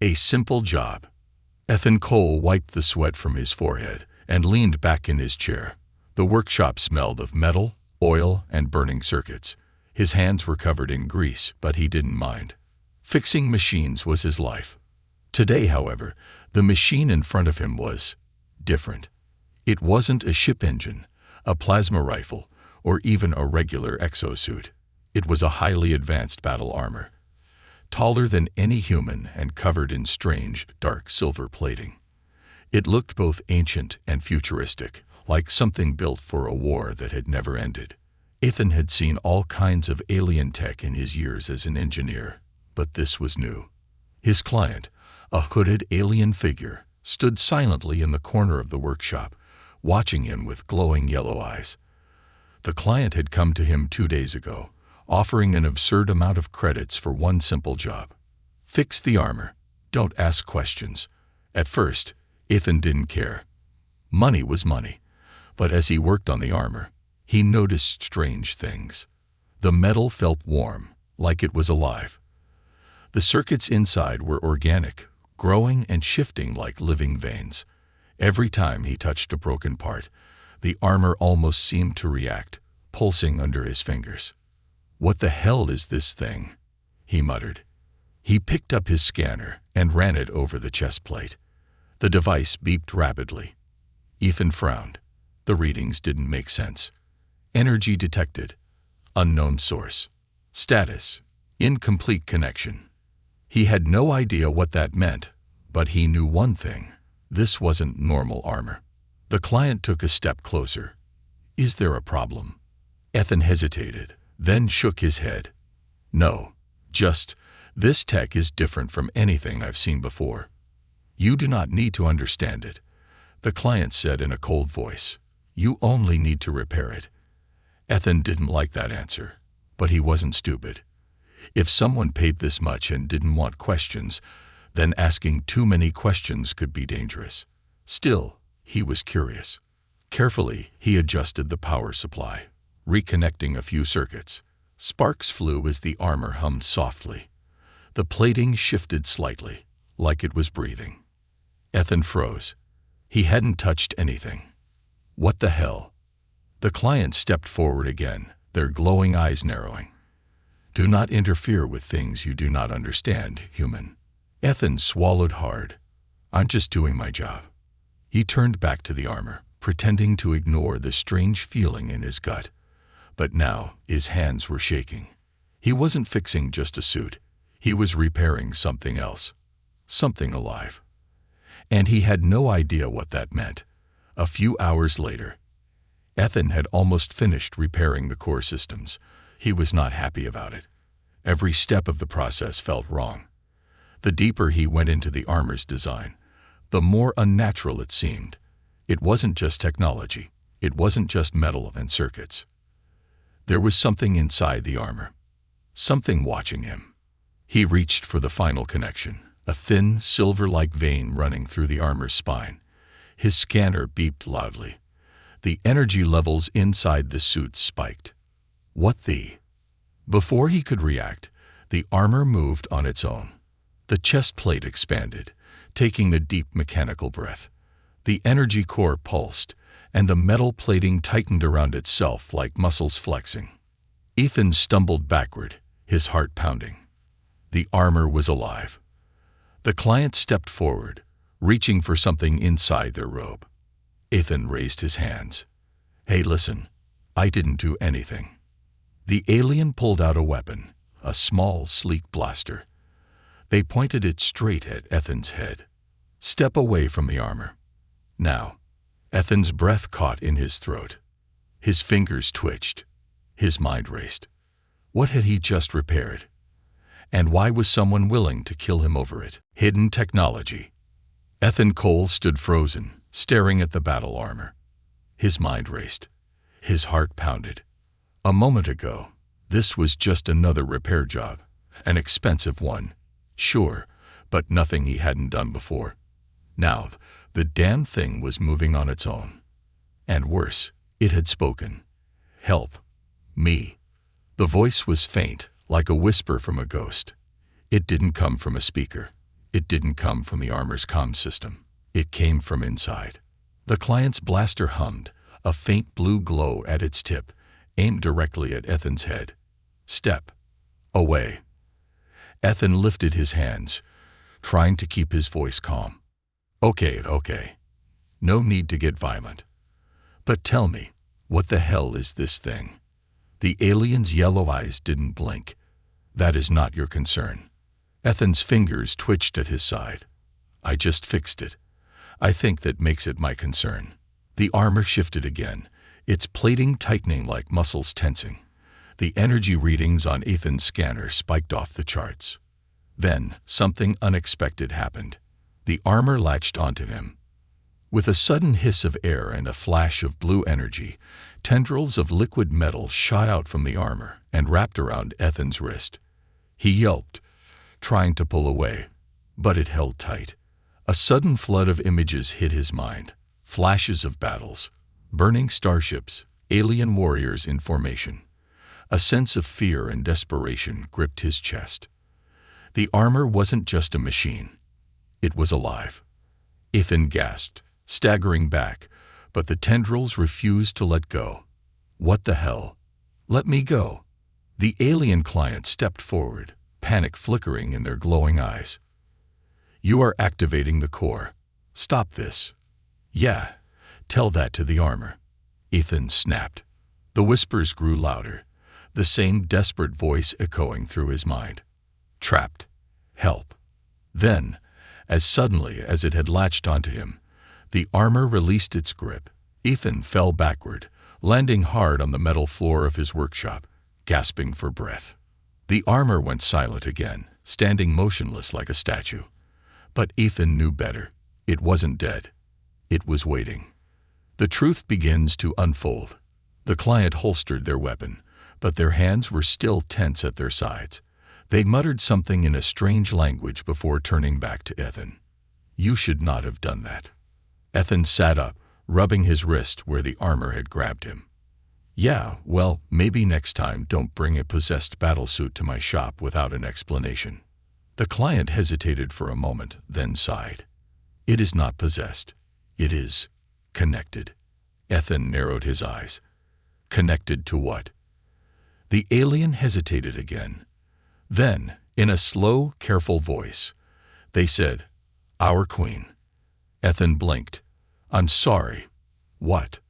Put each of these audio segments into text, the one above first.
A simple job. Ethan Cole wiped the sweat from his forehead and leaned back in his chair. The workshop smelled of metal, oil, and burning circuits. His hands were covered in grease, but he didn't mind. Fixing machines was his life. Today, however, the machine in front of him was different. It wasn't a ship engine, a plasma rifle, or even a regular exosuit. It was a highly advanced battle armor, taller than any human and covered in strange, dark silver plating. It looked both ancient and futuristic, like something built for a war that had never ended. Ethan had seen all kinds of alien tech in his years as an engineer, but this was new. His client, a hooded alien figure, stood silently in the corner of the workshop, watching him with glowing yellow eyes. The client had come to him 2 days ago, offering an absurd amount of credits for one simple job. Fix the armor. Don't ask questions. At first, Ethan didn't care. Money was money. But as he worked on the armor, he noticed strange things. The metal felt warm, like it was alive. The circuits inside were organic, growing and shifting like living veins. Every time he touched a broken part, the armor almost seemed to react, pulsing under his fingers. "What the hell is this thing?" he muttered. He picked up his scanner and ran it over the chest plate. The device beeped rapidly. Ethan frowned. The readings didn't make sense. Energy detected. Unknown source. Status. Incomplete connection. He had no idea what that meant, but he knew one thing. This wasn't normal armor. The client took a step closer. "Is there a problem?" Ethan hesitated, then shook his head. "No, just, this tech is different from anything I've seen before. You do not need to understand it," the client said in a cold voice. "You only need to repair it." Ethan didn't like that answer, but he wasn't stupid. If someone paid this much and didn't want questions, then asking too many questions could be dangerous. Still, he was curious. Carefully, he adjusted the power supply, reconnecting a few circuits. Sparks flew as the armor hummed softly. The plating shifted slightly, like it was breathing. Ethan froze. He hadn't touched anything. What the hell? The client stepped forward again, their glowing eyes narrowing. "Do not interfere with things you do not understand, human." Ethan swallowed hard. "I'm just doing my job." He turned back to the armor, pretending to ignore the strange feeling in his gut. But now his hands were shaking. He wasn't fixing just a suit. He was repairing something else. Something alive. And he had no idea what that meant. A few hours later, Ethan had almost finished repairing the core systems. He was not happy about it. Every step of the process felt wrong. The deeper he went into the armor's design, the more unnatural it seemed. It wasn't just technology. It wasn't just metal and circuits. There was something inside the armor. Something watching him. He reached for the final connection, a thin, silver-like vein running through the armor's spine. His scanner beeped loudly. The energy levels inside the suit spiked. What the? Before he could react, the armor moved on its own. The chest plate expanded, taking a deep mechanical breath. The energy core pulsed, and the metal plating tightened around itself like muscles flexing. Ethan stumbled backward, his heart pounding. The armor was alive. The client stepped forward, reaching for something inside their robe. Ethan raised his hands. "Hey, listen, I didn't do anything." The alien pulled out a weapon, a small, sleek blaster. They pointed it straight at Ethan's head. "Step away from the armor." Now, Ethan's breath caught in his throat. His fingers twitched. His mind raced. What had he just repaired? And why was someone willing to kill him over it? Hidden technology. Ethan Cole stood frozen, staring at the battle armor. His mind raced. His heart pounded. A moment ago, this was just another repair job, an expensive one. Sure, but nothing he hadn't done before. Now, the damn thing was moving on its own. And worse, it had spoken. "Help. Me." The voice was faint, like a whisper from a ghost. It didn't come from a speaker. It didn't come from the armor's comm system. It came from inside. The client's blaster hummed, a faint blue glow at its tip, aimed directly at Ethan's head. "Step away." Ethan lifted his hands, trying to keep his voice calm. Okay. No need to get violent. But tell me, what the hell is this thing?" The alien's yellow eyes didn't blink. "That is not your concern." Ethan's fingers twitched at his side. "I just fixed it. I think that makes it my concern." The armor shifted again, its plating tightening like muscles tensing. The energy readings on Ethan's scanner spiked off the charts. Then, something unexpected happened. The armor latched onto him. With a sudden hiss of air and a flash of blue energy, tendrils of liquid metal shot out from the armor and wrapped around Ethan's wrist. He yelped, trying to pull away, but it held tight. A sudden flood of images hit his mind. Flashes of battles, burning starships, alien warriors in formation. A sense of fear and desperation gripped his chest. The armor wasn't just a machine. It was alive. Ethan gasped, staggering back, but the tendrils refused to let go. "What the hell? Let me go." The alien client stepped forward, panic flickering in their glowing eyes. "You are activating the core. Stop this." "Yeah, tell that to the armor." Ethan snapped. The whispers grew louder, the same desperate voice echoing through his mind. "Trapped. Help." Then, as suddenly as it had latched onto him, the armor released its grip. Ethan fell backward, landing hard on the metal floor of his workshop, gasping for breath. The armor went silent again, standing motionless like a statue. But Ethan knew better. It wasn't dead. It was waiting. The truth begins to unfold. The client holstered their weapon, but their hands were still tense at their sides. They muttered something in a strange language before turning back to Ethan. "You should not have done that." Ethan sat up, rubbing his wrist where the armor had grabbed him. "Yeah, well, maybe next time don't bring a possessed battlesuit to my shop without an explanation." The client hesitated for a moment, then sighed. "It is not possessed. It is connected." Ethan narrowed his eyes. "Connected to what?" The alien hesitated again. Then, in a slow, careful voice, they said, "Our queen." Ethan blinked. "I'm sorry. What?"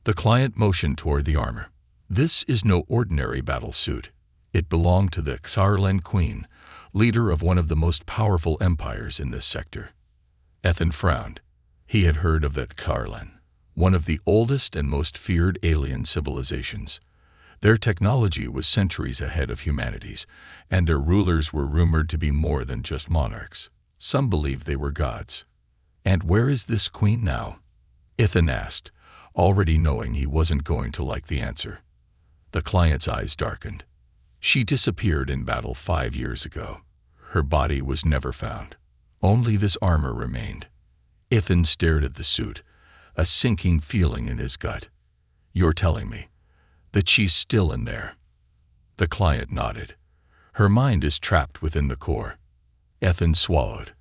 The client motioned toward the armor. "This is no ordinary battlesuit. It belonged to the Xarlan Queen, leader of one of the most powerful empires in this sector." Ethan frowned. He had heard of the Xarlan, one of the oldest and most feared alien civilizations. Their technology was centuries ahead of humanity's, and their rulers were rumored to be more than just monarchs. Some believed they were gods. "And where is this queen now?" Ethan asked, already knowing he wasn't going to like the answer. The client's eyes darkened. "She disappeared in battle 5 years ago. Her body was never found. Only this armor remained." Ethan stared at the suit, a sinking feeling in his gut. "You're telling me that she's still in there?" The client nodded. "Her mind is trapped within the core." Ethan swallowed.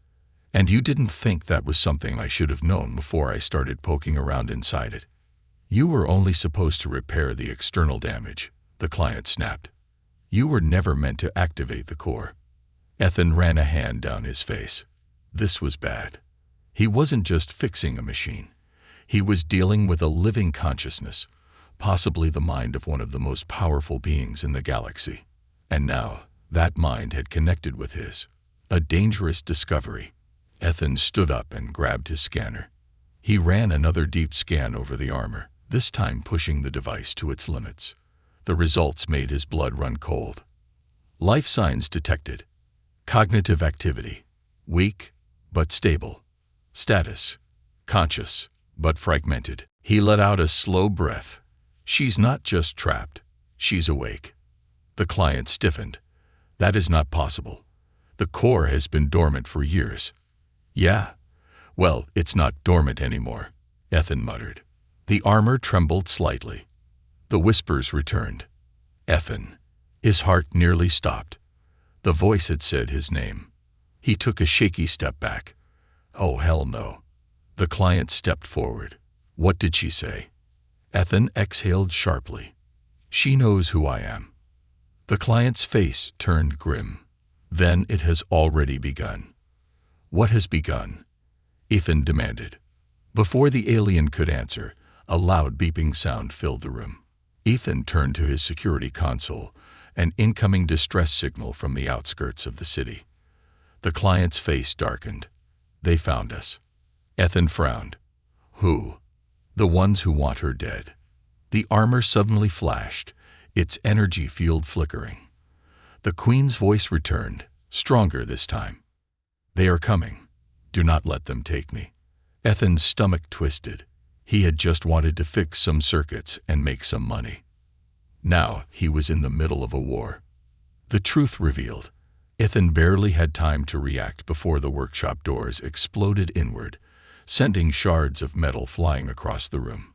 "And you didn't think that was something I should have known before I started poking around inside it?" "You were only supposed to repair the external damage," the client snapped. "You were never meant to activate the core." Ethan ran a hand down his face. This was bad. He wasn't just fixing a machine. He was dealing with a living consciousness, possibly the mind of one of the most powerful beings in the galaxy. And now, that mind had connected with his. A dangerous discovery. Ethan stood up and grabbed his scanner. He ran another deep scan over the armor, this time pushing the device to its limits. The results made his blood run cold. Life signs detected. Cognitive activity. Weak, but stable. Status. Conscious, but fragmented. He let out a slow breath. "She's not just trapped. She's awake." The client stiffened. "That is not possible. The core has been dormant for years." "Yeah? Well, it's not dormant anymore," Ethan muttered. The armor trembled slightly. The whispers returned. "Ethan." His heart nearly stopped. The voice had said his name. He took a shaky step back. Oh, hell no. The client stepped forward. What did she say? Ethan exhaled sharply. She knows who I am. The client's face turned grim. Then it has already begun. What has begun? Ethan demanded. Before the alien could answer, a loud beeping sound filled the room. Ethan turned to his security console, an incoming distress signal from the outskirts of the city. The client's face darkened. They found us. Ethan frowned. Who? The ones who want her dead. The armor suddenly flashed, its energy field flickering. The Queen's voice returned, stronger this time. They are coming. Do not let them take me. Ethan's stomach twisted. He had just wanted to fix some circuits and make some money. Now he was in the middle of a war. The truth revealed. Ethan barely had time to react before the workshop doors exploded inward, sending shards of metal flying across the room.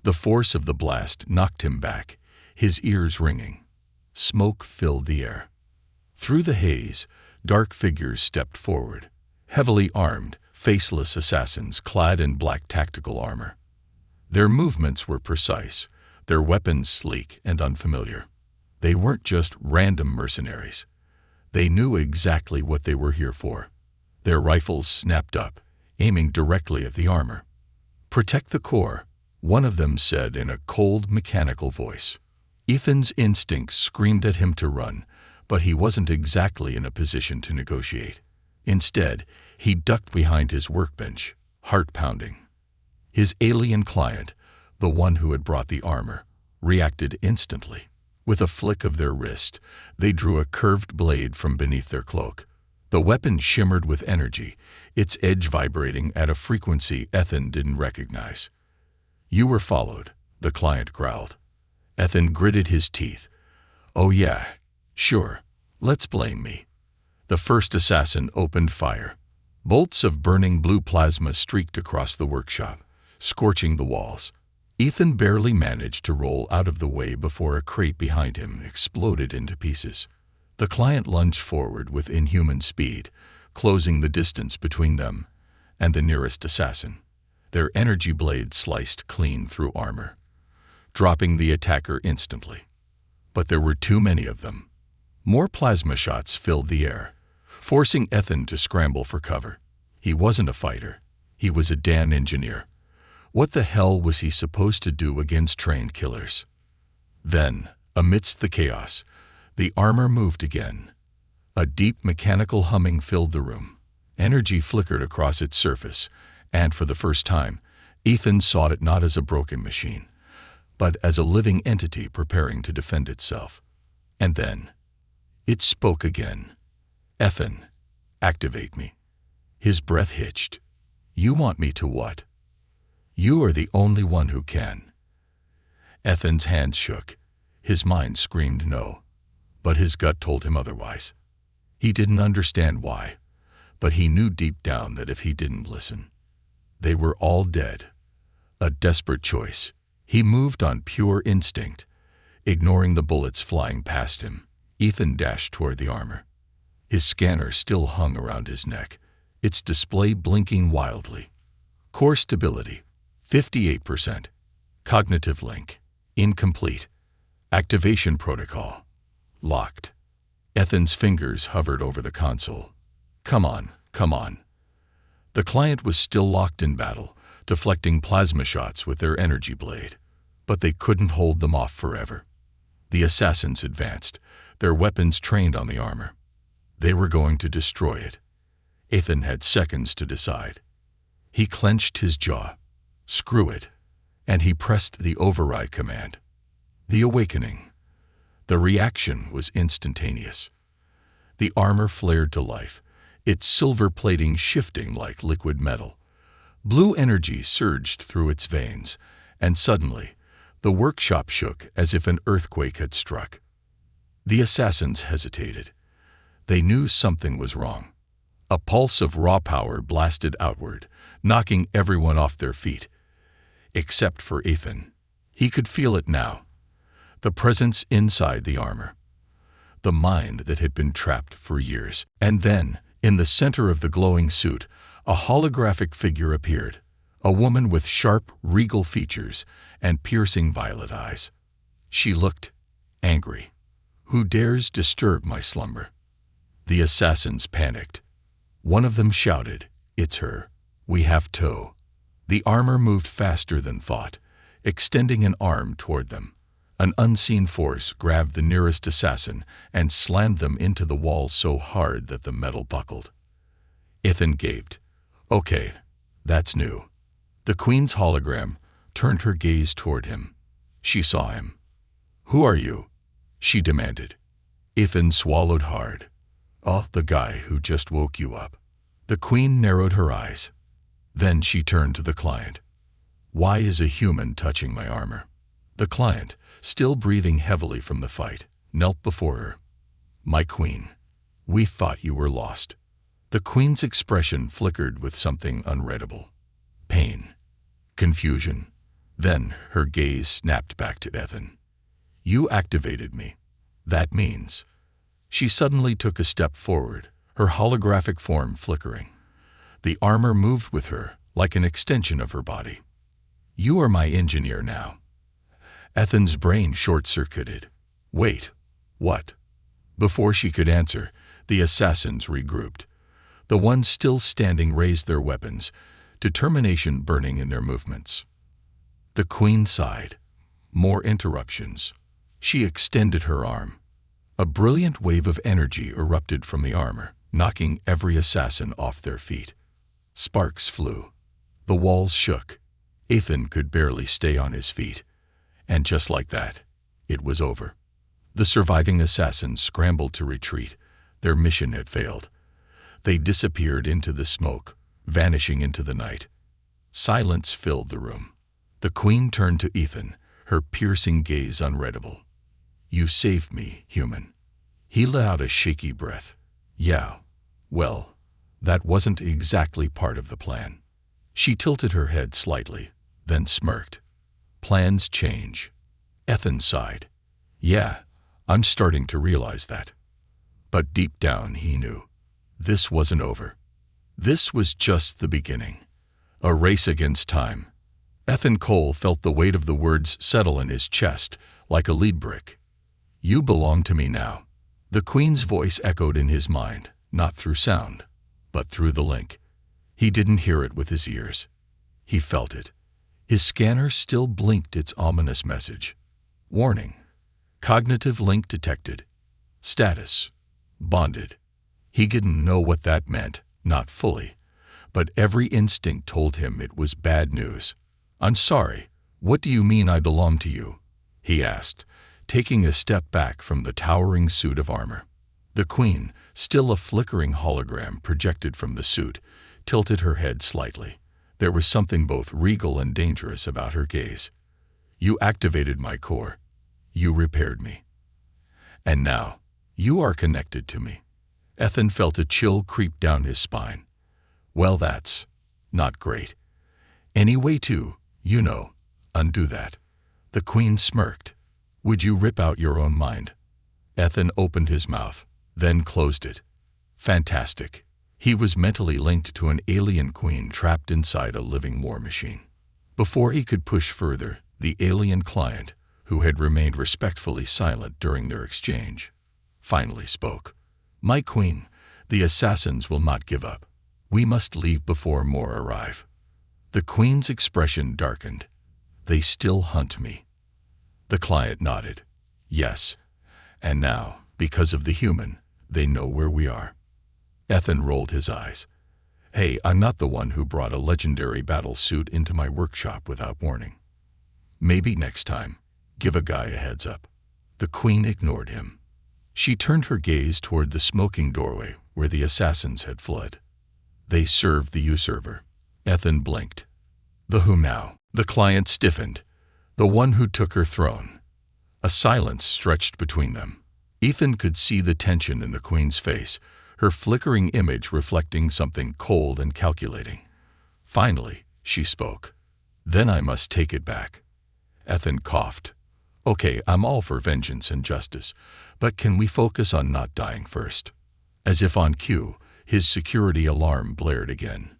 The force of the blast knocked him back, his ears ringing. Smoke filled the air. Through the haze, dark figures stepped forward, heavily armed, faceless assassins clad in black tactical armor. Their movements were precise, their weapons sleek and unfamiliar. They weren't just random mercenaries. They knew exactly what they were here for. Their rifles snapped up, aiming directly at the armor. Protect the core, one of them said in a cold, mechanical voice. Ethan's instincts screamed at him to run, but he wasn't exactly in a position to negotiate. Instead, he ducked behind his workbench, heart pounding. His alien client, the one who had brought the armor, reacted instantly. With a flick of their wrist, they drew a curved blade from beneath their cloak. The weapon shimmered with energy, its edge vibrating at a frequency Ethan didn't recognize. You were followed, the client growled. Ethan gritted his teeth. Oh yeah, sure, let's blame me. The first assassin opened fire. Bolts of burning blue plasma streaked across the workshop, scorching the walls. Ethan barely managed to roll out of the way before a crate behind him exploded into pieces. The client lunged forward with inhuman speed, closing the distance between them and the nearest assassin. Their energy blades sliced clean through armor, dropping the attacker instantly. But there were too many of them. More plasma shots filled the air, forcing Ethan to scramble for cover. He wasn't a fighter. He was a damn engineer. What the hell was he supposed to do against trained killers? Then, amidst the chaos, the armor moved again. A deep mechanical humming filled the room. Energy flickered across its surface, and for the first time, Ethan saw it not as a broken machine, but as a living entity preparing to defend itself. And then, it spoke again. Ethan, activate me. His breath hitched. You want me to what? You are the only one who can. Ethan's hands shook. His mind screamed no, but his gut told him otherwise. He didn't understand why, but he knew deep down that if he didn't listen, they were all dead. A desperate choice. He moved on pure instinct. Ignoring the bullets flying past him, Ethan dashed toward the armor. His scanner still hung around his neck, its display blinking wildly. Core stability, 58%. Cognitive link, incomplete. Activation protocol, locked. Ethan's fingers hovered over the console. Come on, come on. The client was still locked in battle, deflecting plasma shots with their energy blade. But they couldn't hold them off forever. The assassins advanced, their weapons trained on the armor. They were going to destroy it. Ethan had seconds to decide. He clenched his jaw. Screw it. And he pressed the override command. The awakening. The reaction was instantaneous. The armor flared to life, its silver plating shifting like liquid metal. Blue energy surged through its veins, and suddenly, the workshop shook as if an earthquake had struck. The assassins hesitated. They knew something was wrong. A pulse of raw power blasted outward, knocking everyone off their feet. Except for Ethan. He could feel it now. The presence inside the armor. The mind that had been trapped for years. And then, In the center of the glowing suit, a holographic figure appeared, a woman with sharp, regal features and piercing violet eyes. She looked angry. "Who dares disturb my slumber?" The assassins panicked. One of them shouted, "It's her. We have to." The armor moved faster than thought, extending an arm toward them. An unseen force grabbed the nearest assassin and slammed them into the wall so hard that the metal buckled. Ethan gaped. "Okay, that's new." The Queen's hologram turned her gaze toward him. She saw him. "Who are you?" she demanded. Ethan swallowed hard. "Oh, the guy who just woke you up." The Queen narrowed her eyes. Then she turned to the client. "Why is a human touching my armor?" The client, still breathing heavily from the fight, knelt before her. "My Queen, we thought you were lost." The Queen's expression flickered with something unreadable. Pain. Confusion. Then her gaze snapped back to Ethan. "You activated me. That means..." She suddenly took a step forward, her holographic form flickering. The armor moved with her, like an extension of her body. "You are my engineer now." Ethan's brain short-circuited. "Wait, what?" Before she could answer, the assassins regrouped. The ones still standing raised their weapons, determination burning in their movements. The Queen sighed. More interruptions. She extended her arm. A brilliant wave of energy erupted from the armor, knocking every assassin off their feet. Sparks flew. The walls shook. Ethan could barely stay on his feet. And just like that, it was over. The surviving assassins scrambled to retreat. Their mission had failed. They disappeared into the smoke, vanishing into the night. Silence filled the room. The Queen turned to Ethan, her piercing gaze unreadable. "You saved me, human." He let out a shaky breath. "Yeah, well, that wasn't exactly part of the plan." She tilted her head slightly, then smirked. "Plans change." Ethan sighed. "Yeah, I'm starting to realize that." But deep down he knew. This wasn't over. This was just the beginning. A race against time. Ethan Cole felt the weight of the words settle in his chest, like a lead brick. "You belong to me now." The Queen's voice echoed in his mind, not through sound, but through the link. He didn't hear it with his ears. He felt it. His scanner still blinked its ominous message. Warning. Cognitive link detected. Status. Bonded. He didn't know what that meant, not fully, but every instinct told him it was bad news. "I'm sorry, what do you mean I belong to you?" he asked, taking a step back from the towering suit of armor. The Queen, still a flickering hologram projected from the suit, tilted her head slightly. There was something both regal and dangerous about her gaze. "You activated my core. You repaired me. And now, you are connected to me." Ethan felt a chill creep down his spine. "Well, that's not great. Any way to, undo that." The Queen smirked. "Would you rip out your own mind?" Ethan opened his mouth, then closed it. Fantastic. He was mentally linked to an alien queen trapped inside a living war machine. Before he could push further, the alien client, who had remained respectfully silent during their exchange, finally spoke. "My Queen, the assassins will not give up. We must leave before more arrive." The Queen's expression darkened. "They still hunt me." The client nodded. "Yes, and now, because of the human, they know where we are." Ethan rolled his eyes. "Hey, I'm not the one who brought a legendary battle suit into my workshop without warning. Maybe next time, give a guy a heads up." The Queen ignored him. She turned her gaze toward the smoking doorway where the assassins had fled. They served the usurper. Ethan blinked. The who now? The client stiffened. The one who took her throne. A silence stretched between them. Ethan could see the tension in the Queen's face, her flickering image reflecting something cold and calculating. Finally, she spoke. "Then I must take it back." Ethan coughed. "Okay, I'm all for vengeance and justice, but can we focus on not dying first?" As if on cue, His security alarm blared again.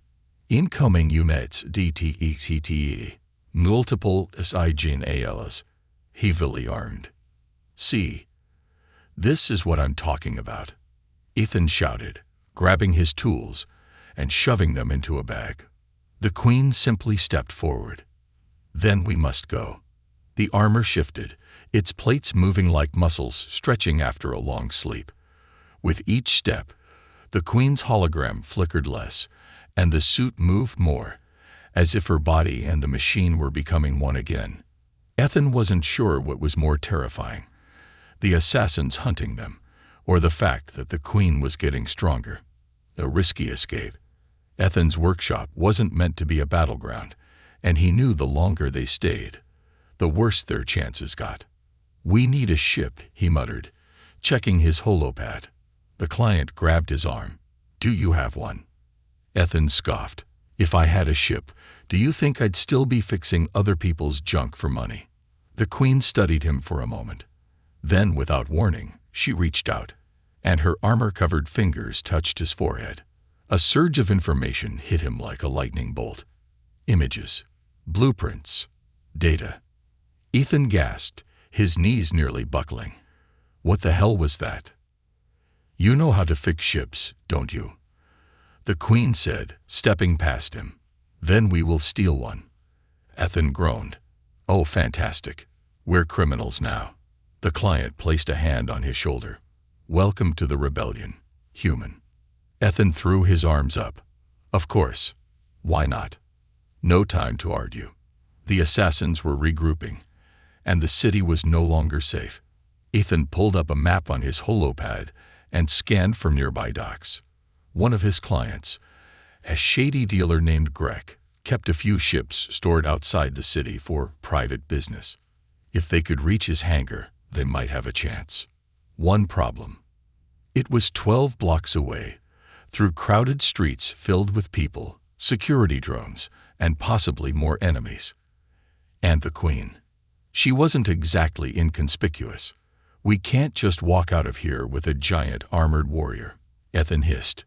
Incoming units DTETTE. Multiple SIGNALs. Heavily armed. See. This is what I'm talking about. Ethan shouted, grabbing his tools and shoving them into a bag. The Queen simply stepped forward. Then we must go. The armor shifted, its plates moving like muscles stretching after a long sleep. With each step, the Queen's hologram flickered less, and the suit moved more, as if her body and the machine were becoming one again. Ethan wasn't sure what was more terrifying, the assassins hunting them, or the fact that the Queen was getting stronger. A risky escape. Ethan's workshop wasn't meant to be a battleground, and he knew the longer they stayed, the worse their chances got. "We need a ship," he muttered, checking his holopad. The client grabbed his arm. "Do you have one?" Ethan scoffed. "If I had a ship, do you think I'd still be fixing other people's junk for money?" The Queen studied him for a moment. Then, without warning, she reached out, and her armor-covered fingers touched his forehead. A surge of information hit him like a lightning bolt. Images, blueprints, data. Ethan gasped, his knees nearly buckling. What the hell was that? "You know how to fix ships, don't you?" the Queen said, stepping past him. "Then we will steal one." Ethan groaned. "Oh, fantastic. We're criminals now." The client placed a hand on his shoulder. "Welcome to the rebellion, human." Ethan threw his arms up. Of course. Why not? No time to argue. The assassins were regrouping, and the city was no longer safe. Ethan pulled up a map on his holopad and scanned for nearby docks. One of his clients, a shady dealer named Greg, kept a few ships stored outside the city for private business. If they could reach his hangar, they might have a chance. One problem. It was 12 blocks away, through crowded streets filled with people, security drones, and possibly more enemies. And the Queen. She wasn't exactly inconspicuous. "We can't just walk out of here with a giant armored warrior," Ethan hissed.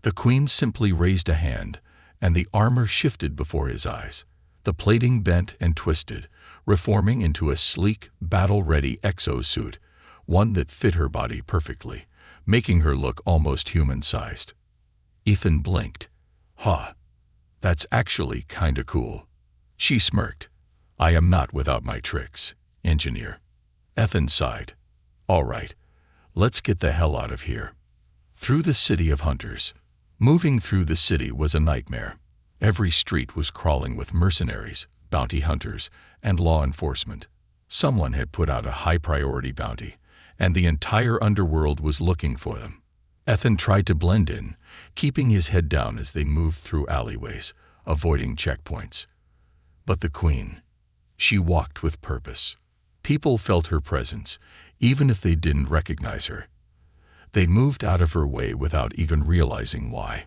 The Queen simply raised a hand, and the armor shifted before his eyes. The plating bent and twisted, reforming into a sleek, battle-ready exosuit, one that fit her body perfectly, making her look almost human-sized. Ethan blinked. "Huh. That's actually kinda cool." She smirked. "I am not without my tricks, engineer." Ethan sighed. "All right, let's get the hell out of here." Through the city of hunters. Moving through the city was a nightmare. Every street was crawling with mercenaries, bounty hunters, and law enforcement. Someone had put out a high-priority bounty, and the entire underworld was looking for them. Ethan tried to blend in, keeping his head down as they moved through alleyways, avoiding checkpoints. But the Queen, she walked with purpose. People felt her presence, even if they didn't recognize her. They moved out of her way without even realizing why.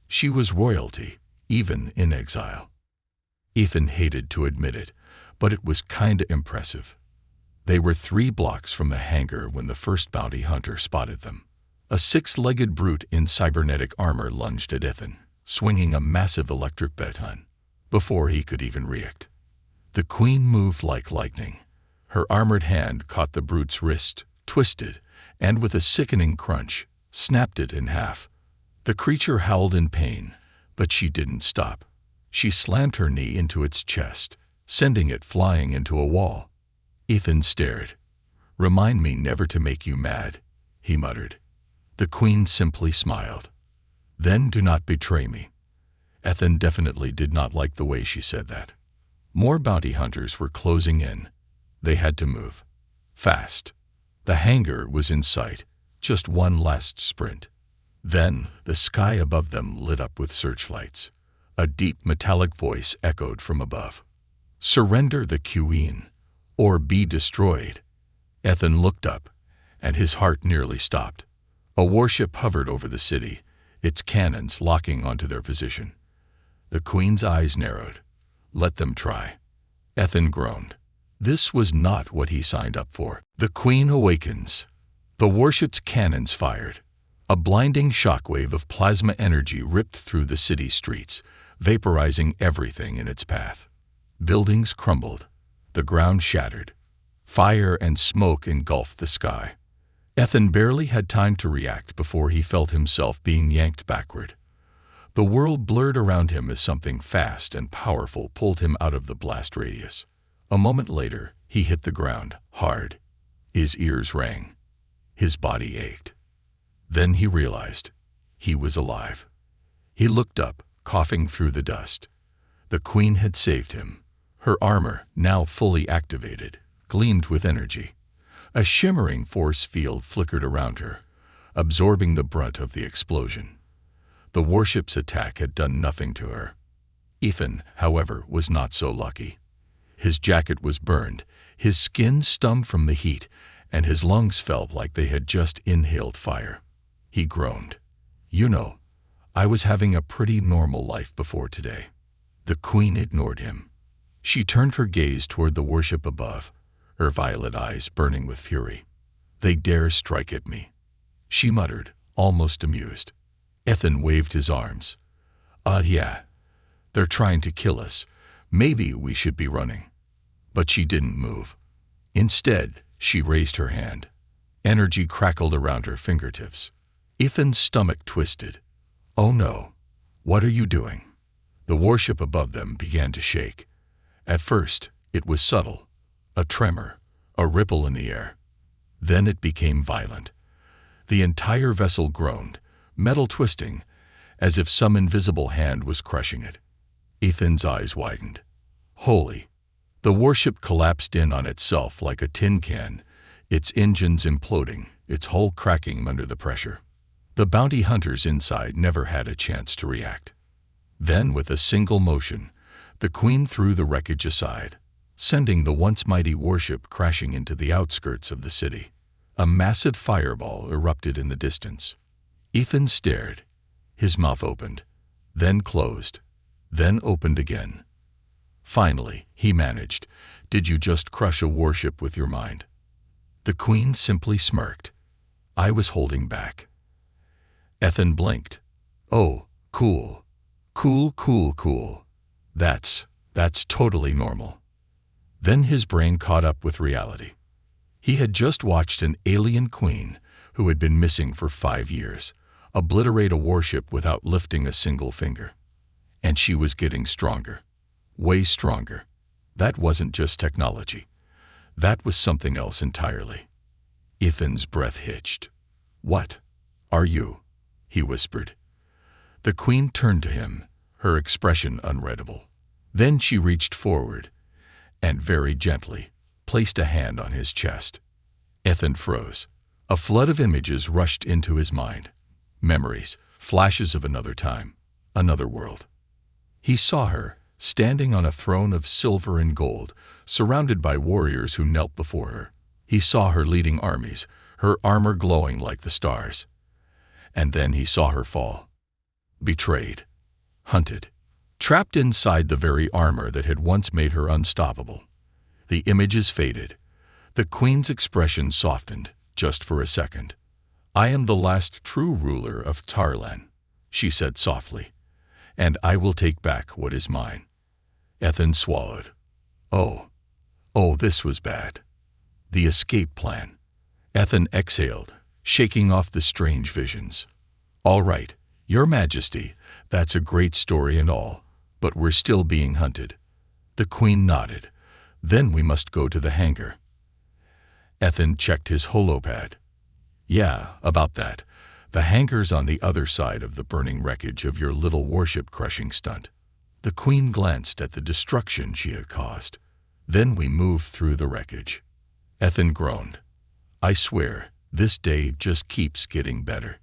She was royalty, even in exile. Ethan hated to admit it, but it was kinda impressive. They were 3 blocks from the hangar when the first bounty hunter spotted them. A 6-legged brute in cybernetic armor lunged at Ethan, swinging a massive electric baton, before he could even react. The Queen moved like lightning. Her armored hand caught the brute's wrist, twisted, and with a sickening crunch, snapped it in half. The creature howled in pain, but she didn't stop. She slammed her knee into its chest, sending it flying into a wall. Ethan stared. "Remind me never to make you mad," he muttered. The Queen simply smiled. "Then do not betray me." Ethan definitely did not like the way she said that. More bounty hunters were closing in. They had to move. Fast. The hangar was in sight, just one last sprint. Then, the sky above them lit up with searchlights. A deep metallic voice echoed from above. "Surrender the Queen, or be destroyed." Ethan looked up, and his heart nearly stopped. A warship hovered over the city, its cannons locking onto their position. The Queen's eyes narrowed. "Let them try." Ethan groaned. This was not what he signed up for. The Queen awakens. The warship's cannons fired. A blinding shockwave of plasma energy ripped through the city streets, vaporizing everything in its path. Buildings crumbled. The ground shattered. Fire and smoke engulfed the sky. Ethan barely had time to react before he felt himself being yanked backward. The world blurred around him as something fast and powerful pulled him out of the blast radius. A moment later, he hit the ground, hard. His ears rang. His body ached. Then he realized he was alive. He looked up, coughing through the dust. The Queen had saved him. Her armor, now fully activated, gleamed with energy. A shimmering force field flickered around her, absorbing the brunt of the explosion. The warship's attack had done nothing to her. Ethan, however, was not so lucky. His jacket was burned, his skin stung from the heat, and his lungs felt like they had just inhaled fire. He groaned. "You know, I was having a pretty normal life before today." The Queen ignored him. She turned her gaze toward the warship above, her violet eyes burning with fury. "They dare strike at me," she muttered, almost amused. Ethan waved his arms. Yeah, they're trying to kill us. Maybe we should be running." But she didn't move. Instead, she raised her hand. Energy crackled around her fingertips. Ethan's stomach twisted. "Oh no, what are you doing?" The warship above them began to shake. At first, it was subtle, a tremor, a ripple in the air. Then it became violent. The entire vessel groaned, metal twisting, as if some invisible hand was crushing it. Ethan's eyes widened. Holy! The warship collapsed in on itself like a tin can, its engines imploding, its hull cracking under the pressure. The bounty hunters inside never had a chance to react. Then, with a single motion, the Queen threw the wreckage aside, sending the once mighty warship crashing into the outskirts of the city. A massive fireball erupted in the distance. Ethan stared. His mouth opened, then closed, then opened again. Finally, he managed. "Did you just crush a warship with your mind?" The Queen simply smirked. "I was holding back." Ethan blinked. "Oh, cool. Cool. That's totally normal." Then his brain caught up with reality. He had just watched an alien queen, who had been missing for 5 years, obliterate a warship without lifting a single finger. And she was getting stronger. Way stronger. That wasn't just technology. That was something else entirely. Ethan's breath hitched. "What are you?" he whispered. The Queen turned to him, her expression unreadable. Then she reached forward and, very gently, placed a hand on his chest. Ethan froze. A flood of images rushed into his mind. Memories, flashes of another time, another world. He saw her, standing on a throne of silver and gold, surrounded by warriors who knelt before her. He saw her leading armies, her armor glowing like the stars. And then he saw her fall. Betrayed. Hunted. Trapped inside the very armor that had once made her unstoppable. The images faded. The Queen's expression softened, just for a second. "I am the last true ruler of Tarlan," she said softly, "and I will take back what is mine." Ethan swallowed. Oh, this was bad. The escape plan. Ethan exhaled, shaking off the strange visions. "All right, Your Majesty, that's a great story and all, but we're still being hunted." The Queen nodded. "Then we must go to the hangar." Ethan checked his holopad. "Yeah, about that. The hangar's on the other side of the burning wreckage of your little warship-crushing stunt." The Queen glanced at the destruction she had caused. "Then we moved through the wreckage." Ethan groaned. "I swear, this day just keeps getting better."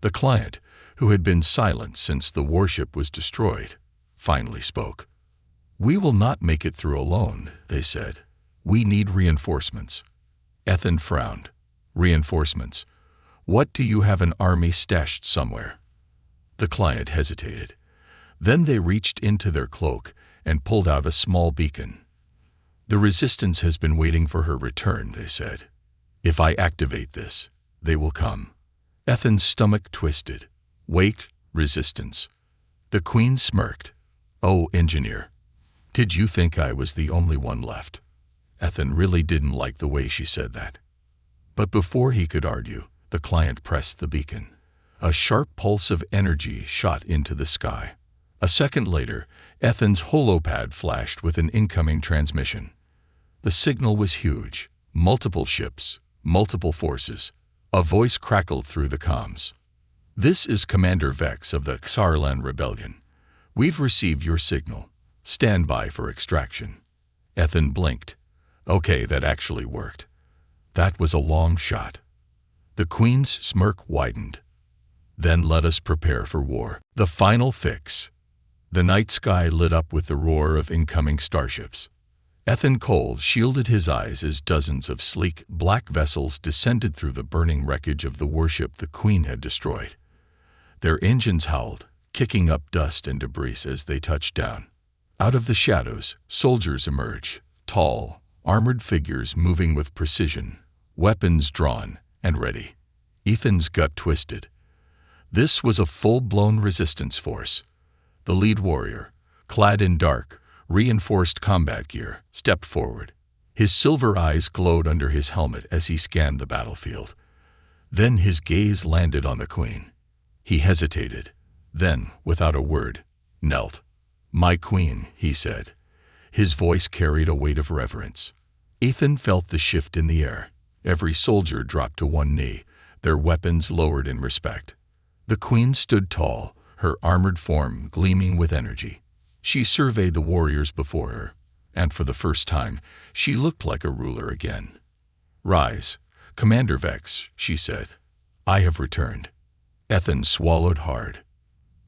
The client, who had been silent since the warship was destroyed, finally spoke. "We will not make it through alone," they said. "We need reinforcements." Ethan frowned. "Reinforcements? What, do you have an army stashed somewhere?" The client hesitated. Then they reached into their cloak and pulled out a small beacon. "The resistance has been waiting for her return," they said. "If I activate this, they will come." Ethan's stomach twisted. Weight, resistance. The Queen smirked. "Oh, engineer, did you think I was the only one left?" Ethan really didn't like the way she said that. But before he could argue, the client pressed the beacon. A sharp pulse of energy shot into the sky. A second later, Ethan's holopad flashed with an incoming transmission. The signal was huge. Multiple ships, multiple forces. A voice crackled through the comms. "This is Commander Vex of the Xarlan Rebellion. We've received your signal. Stand by for extraction." Ethan blinked. Okay, that actually worked. That was a long shot. The Queen's smirk widened. "Then let us prepare for war. The final fix." The night sky lit up with the roar of incoming starships. Ethan Cole shielded his eyes as dozens of sleek, black vessels descended through the burning wreckage of the warship the Queen had destroyed. Their engines howled, kicking up dust and debris as they touched down. Out of the shadows, soldiers emerged, tall, armored figures moving with precision, weapons drawn and ready. Ethan's gut twisted. This was a full-blown resistance force. The lead warrior, clad in dark, reinforced combat gear, stepped forward. His silver eyes glowed under his helmet as he scanned the battlefield. Then his gaze landed on the Queen. He hesitated, then, without a word, knelt. "My Queen," he said. His voice carried a weight of reverence. Ethan felt the shift in the air. Every soldier dropped to one knee, their weapons lowered in respect. The Queen stood tall, her armored form gleaming with energy. She surveyed the warriors before her, and for the first time, she looked like a ruler again. "Rise, Commander Vex," she said. "I have returned." Ethan swallowed hard.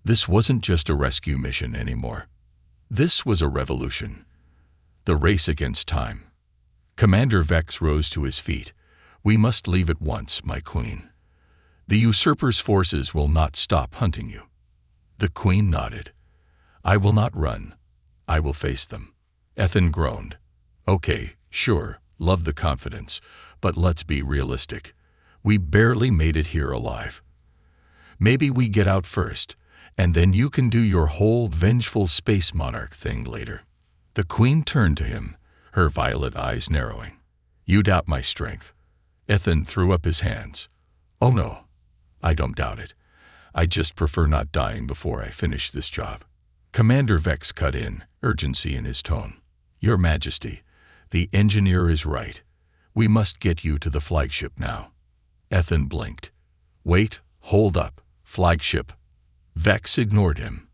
This wasn't just a rescue mission anymore. This was a revolution. The race against time. Commander Vex rose to his feet. "We must leave at once, my Queen. The usurper's forces will not stop hunting you." The Queen nodded. "I will not run. I will face them." Ethan groaned. "Okay, sure, love the confidence, but let's be realistic. We barely made it here alive. Maybe we get out first, and then you can do your whole vengeful space monarch thing later." The Queen turned to him, her violet eyes narrowing. "You doubt my strength." Ethan threw up his hands. "Oh no, I don't doubt it. I just prefer not dying before I finish this job." Commander Vex cut in, urgency in his tone. "Your Majesty, the engineer is right. We must get you to the flagship now." Ethan blinked. "Wait, hold up, flagship." Vex ignored him.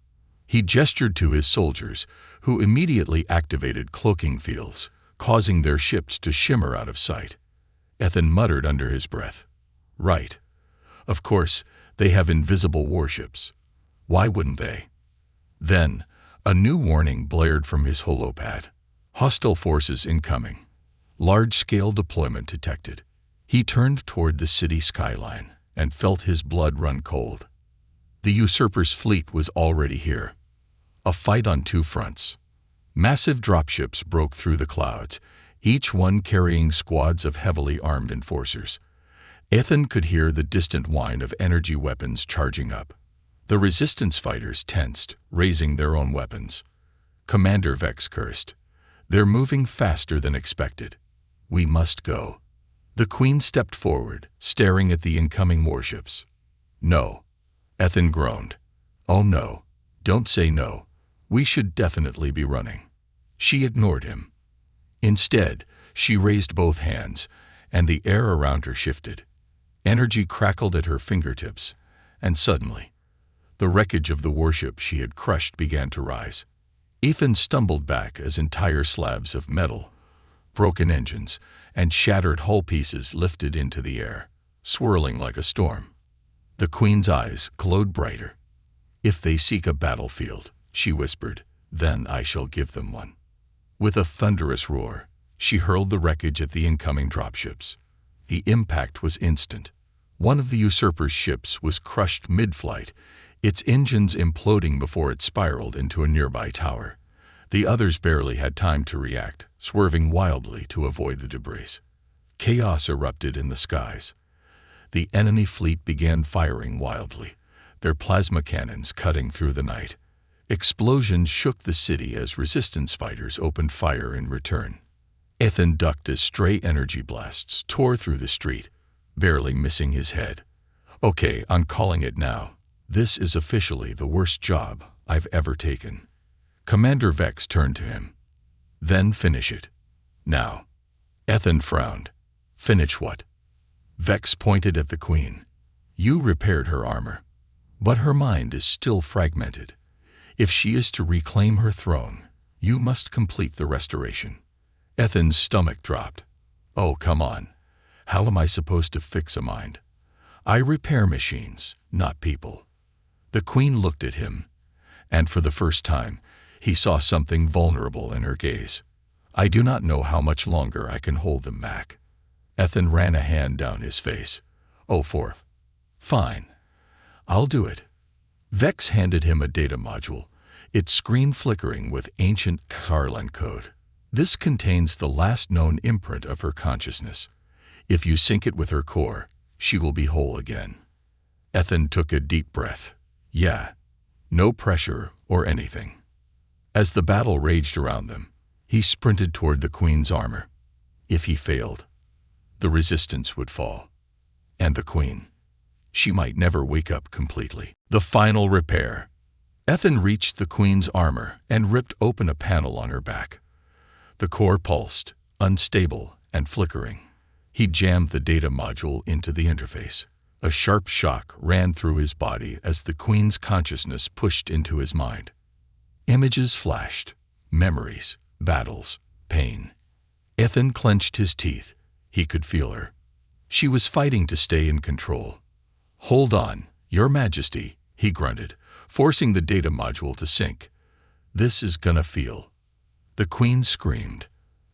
He gestured to his soldiers, who immediately activated cloaking fields, causing their ships to shimmer out of sight. Ethan muttered under his breath. "Right. Of course, they have invisible warships. Why wouldn't they?" Then, a new warning blared from his holopad. "Hostile forces incoming. Large-scale deployment detected." He turned toward the city skyline and felt his blood run cold. The usurper's fleet was already here. A fight on two fronts. Massive dropships broke through the clouds, each one carrying squads of heavily armed enforcers. Ethan could hear the distant whine of energy weapons charging up. The resistance fighters tensed, raising their own weapons. Commander Vex cursed. "They're moving faster than expected. We must go." The Queen stepped forward, staring at the incoming warships. "No." Ethan groaned. "Oh no, don't say no. We should definitely be running." She ignored him. Instead, she raised both hands, and the air around her shifted. Energy crackled at her fingertips, and suddenly, the wreckage of the warship she had crushed began to rise. Ethan stumbled back as entire slabs of metal, broken engines, and shattered hull pieces lifted into the air, swirling like a storm. The Queen's eyes glowed brighter. "If they seek a battlefield," she whispered, "then I shall give them one." With a thunderous roar, she hurled the wreckage at the incoming dropships. The impact was instant. One of the usurper's ships was crushed mid-flight, its engines imploding before it spiraled into a nearby tower. The others barely had time to react, swerving wildly to avoid the debris. Chaos erupted in the skies. The enemy fleet began firing wildly, their plasma cannons cutting through the night. Explosions shook the city as resistance fighters opened fire in return. Ethan ducked as stray energy blasts tore through the street, barely missing his head. "Okay, I'm calling it now. This is officially the worst job I've ever taken." Commander Vex turned to him. "Then finish it. Now." Ethan frowned. "Finish what?" Vex pointed at the Queen. "You repaired her armor, but her mind is still fragmented. If she is to reclaim her throne, you must complete the restoration." Ethan's stomach dropped. "Oh, come on. How am I supposed to fix a mind? I repair machines, not people." The Queen looked at him, and for the first time, he saw something vulnerable in her gaze. "I do not know how much longer I can hold them back." Ethan ran a hand down his face. "Oh, fine. I'll do it." Vex handed him a data module, its screen flickering with ancient Karlan code. "This contains the last known imprint of her consciousness. If you sync it with her core, she will be whole again." Ethan took a deep breath. Yeah, no pressure or anything. As the battle raged around them, he sprinted toward the Queen's armor. If he failed, the resistance would fall. And the Queen, she might never wake up completely. The final repair. Ethan reached the Queen's armor and ripped open a panel on her back. The core pulsed, unstable and flickering. He jammed the data module into the interface. A sharp shock ran through his body as the Queen's consciousness pushed into his mind. Images flashed, memories, battles, pain. Ethan clenched his teeth. He could feel her. She was fighting to stay in control. "Hold on, Your Majesty," he grunted, forcing the data module to sync. "This is gonna feel." The Queen screamed.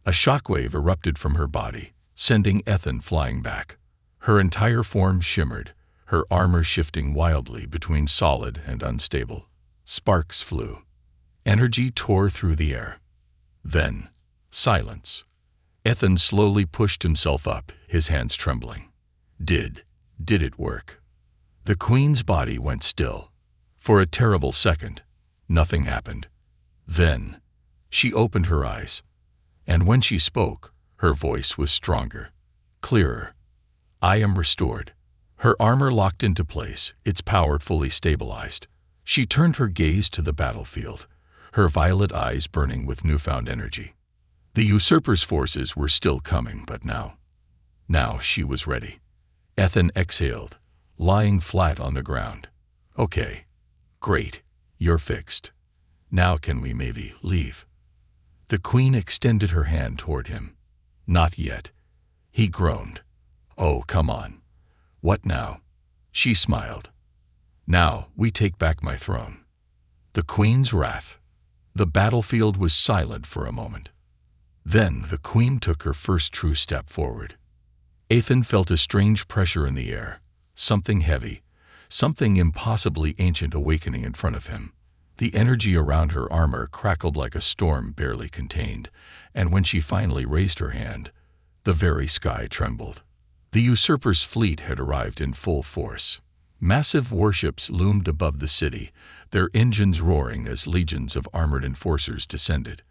A shockwave erupted from her body, sending Ethan flying back. Her entire form shimmered, her armor shifting wildly between solid and unstable. Sparks flew. Energy tore through the air. Then, silence. Ethan slowly pushed himself up, his hands trembling. Did it work? The Queen's body went still. For a terrible second, nothing happened. Then, she opened her eyes, and when she spoke, her voice was stronger, clearer. "I am restored." Her armor locked into place, its power fully stabilized. She turned her gaze to the battlefield, her violet eyes burning with newfound energy. The usurper's forces were still coming, but now she was ready. Ethan exhaled, lying flat on the ground. "Okay, great, you're fixed. Now can we maybe leave?" The Queen extended her hand toward him. "Not yet." He groaned. "Oh, come on. What now?" She smiled. "Now we take back my throne." The Queen's wrath. The battlefield was silent for a moment. Then the Queen took her first true step forward. Ethan felt a strange pressure in the air, something heavy, something impossibly ancient awakening in front of him. The energy around her armor crackled like a storm barely contained, and when she finally raised her hand, the very sky trembled. The usurper's fleet had arrived in full force. Massive warships loomed above the city, their engines roaring as legions of armored enforcers descended.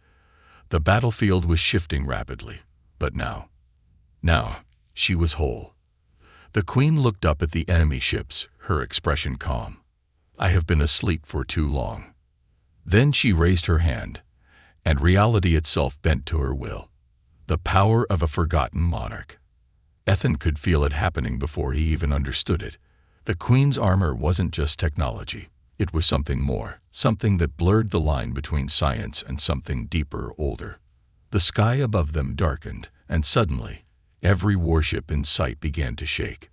The battlefield was shifting rapidly, but now she was whole. The Queen looked up at the enemy ships, her expression calm. "I have been asleep for too long." Then she raised her hand, and reality itself bent to her will. The power of a forgotten monarch. Ethan could feel it happening before he even understood it. The Queen's armor wasn't just technology. It was something more, something that blurred the line between science and something deeper, older. The sky above them darkened, and suddenly, every warship in sight began to shake.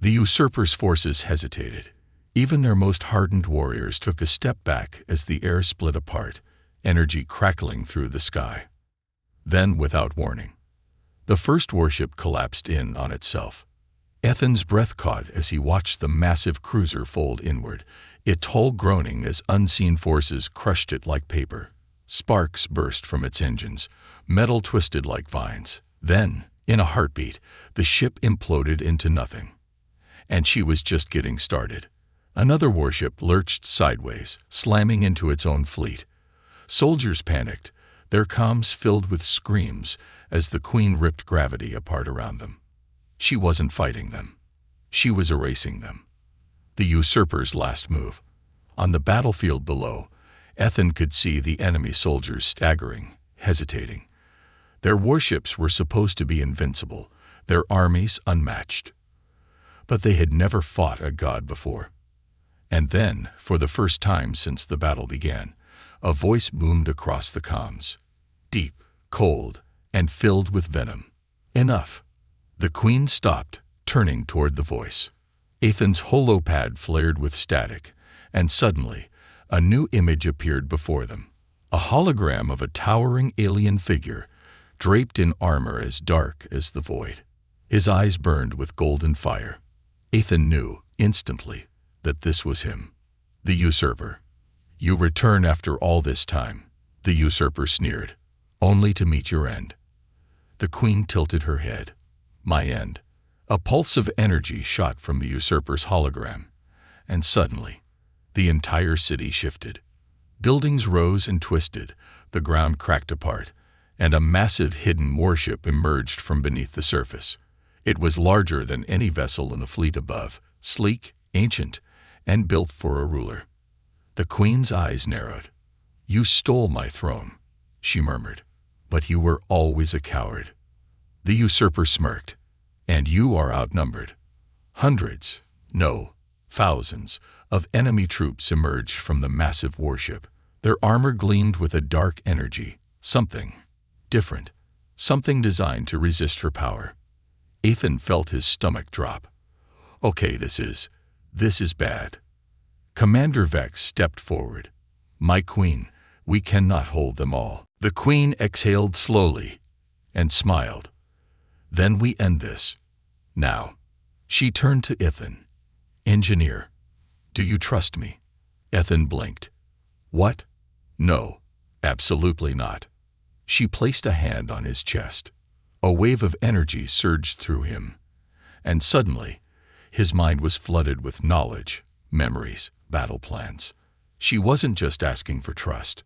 The usurper's forces hesitated. Even their most hardened warriors took a step back as the air split apart, energy crackling through the sky. Then, without warning, the first warship collapsed in on itself. Ethan's breath caught as he watched the massive cruiser fold inward, its hull groaning as unseen forces crushed it like paper. Sparks burst from its engines, metal twisted like vines. Then, in a heartbeat, the ship imploded into nothing. And she was just getting started. Another warship lurched sideways, slamming into its own fleet. Soldiers panicked, their comms filled with screams as the Queen ripped gravity apart around them. She wasn't fighting them. She was erasing them. The usurper's last move. On the battlefield below, Ethan could see the enemy soldiers staggering, hesitating. Their warships were supposed to be invincible, their armies unmatched. But they had never fought a god before. And then, for the first time since the battle began, a voice boomed across the comms. Deep, cold, and filled with venom. Enough. The Queen stopped, turning toward the voice. Ethan's holopad flared with static, and suddenly, a new image appeared before them. A hologram of a towering alien figure, draped in armor as dark as the void. His eyes burned with golden fire. Ethan knew, instantly, that this was him. The usurper. You return after all this time, the usurper sneered, only to meet your end. The Queen tilted her head. My end. A pulse of energy shot from the usurper's hologram, and suddenly, the entire city shifted. Buildings rose and twisted, the ground cracked apart, and a massive hidden warship emerged from beneath the surface. It was larger than any vessel in the fleet above, sleek, ancient, and built for a ruler. The Queen's eyes narrowed. You stole my throne, she murmured, but you were always a coward. The usurper smirked. And you are outnumbered. Hundreds, no, thousands, of enemy troops emerged from the massive warship. Their armor gleamed with a dark energy, something different, something designed to resist her power. Ethan felt his stomach drop. Okay, this is bad. Commander Vex stepped forward. My Queen, we cannot hold them all. The Queen exhaled slowly and smiled. Then we end this. Now. She turned to Ethan. Engineer, do you trust me? Ethan blinked. What? No, absolutely not. She placed a hand on his chest. A wave of energy surged through him. And suddenly, his mind was flooded with knowledge, memories, battle plans. She wasn't just asking for trust.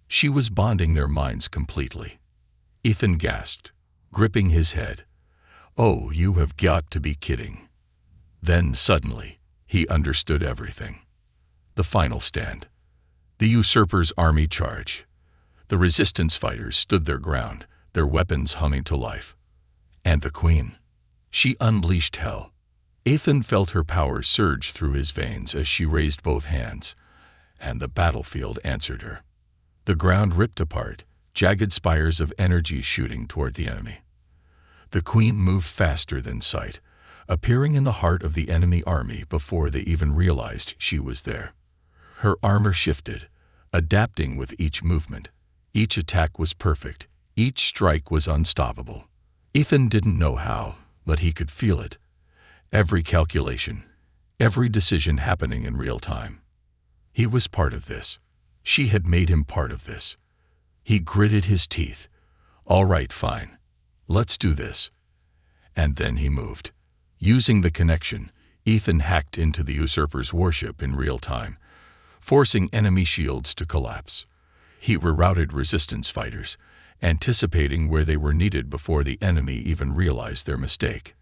She was bonding their minds completely. Ethan gasped, gripping his head. Oh, you have got to be kidding. Then suddenly, he understood everything. The final stand. The usurper's army charge. The resistance fighters stood their ground, their weapons humming to life. And the Queen. She unleashed hell. Ethan felt her power surge through his veins as she raised both hands, and the battlefield answered her. The ground ripped apart, jagged spires of energy shooting toward the enemy. The Queen moved faster than sight, appearing in the heart of the enemy army before they even realized she was there. Her armor shifted, adapting with each movement. Each attack was perfect, each strike was unstoppable. Ethan didn't know how, but he could feel it. Every calculation, every decision happening in real time. He was part of this. She had made him part of this. He gritted his teeth. All right, fine. Let's do this. And then he moved. Using the connection, Ethan hacked into the usurper's warship in real time, forcing enemy shields to collapse. He rerouted resistance fighters, anticipating where they were needed before the enemy even realized their mistake.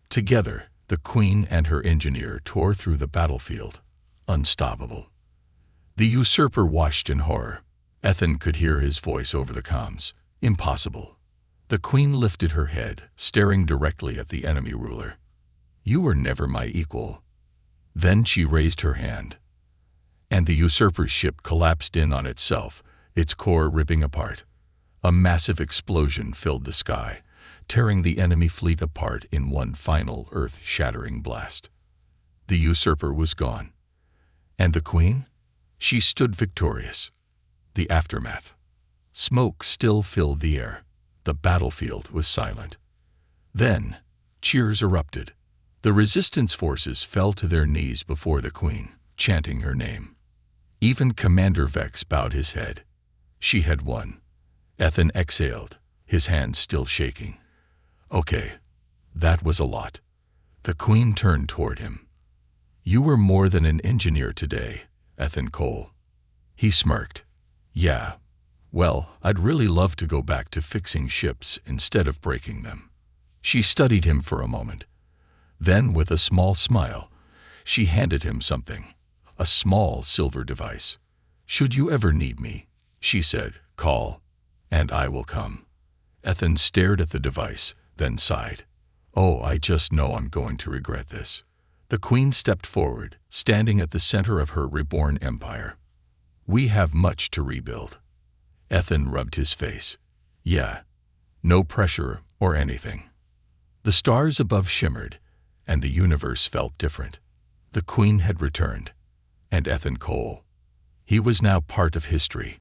Together, the Queen and her engineer tore through the battlefield, unstoppable. The usurper watched in horror. Ethan could hear his voice over the comms. Impossible. The Queen lifted her head, staring directly at the enemy ruler. You were never my equal. Then she raised her hand. And the usurper's ship collapsed in on itself, its core ripping apart. A massive explosion filled the sky, tearing the enemy fleet apart in one final earth-shattering blast. The usurper was gone. And the Queen? She stood victorious. The aftermath. Smoke still filled the air. The battlefield was silent. Then, cheers erupted. The resistance forces fell to their knees before the Queen, chanting her name. Even Commander Vex bowed his head. She had won. Ethan exhaled, his hands still shaking. Okay, that was a lot. The Queen turned toward him. You were more than an engineer today, Ethan Cole. He smirked. Yeah. Well, I'd really love to go back to fixing ships instead of breaking them. She studied him for a moment. Then, with a small smile, she handed him something. A small silver device. Should you ever need me, she said, call, and I will come. Ethan stared at the device, then sighed. Oh, I just know I'm going to regret this. The Queen stepped forward, standing at the center of her reborn empire. We have much to rebuild. Ethan rubbed his face. Yeah, no pressure or anything. The stars above shimmered, and the universe felt different. The Queen had returned, and Ethan Cole. He was now part of history,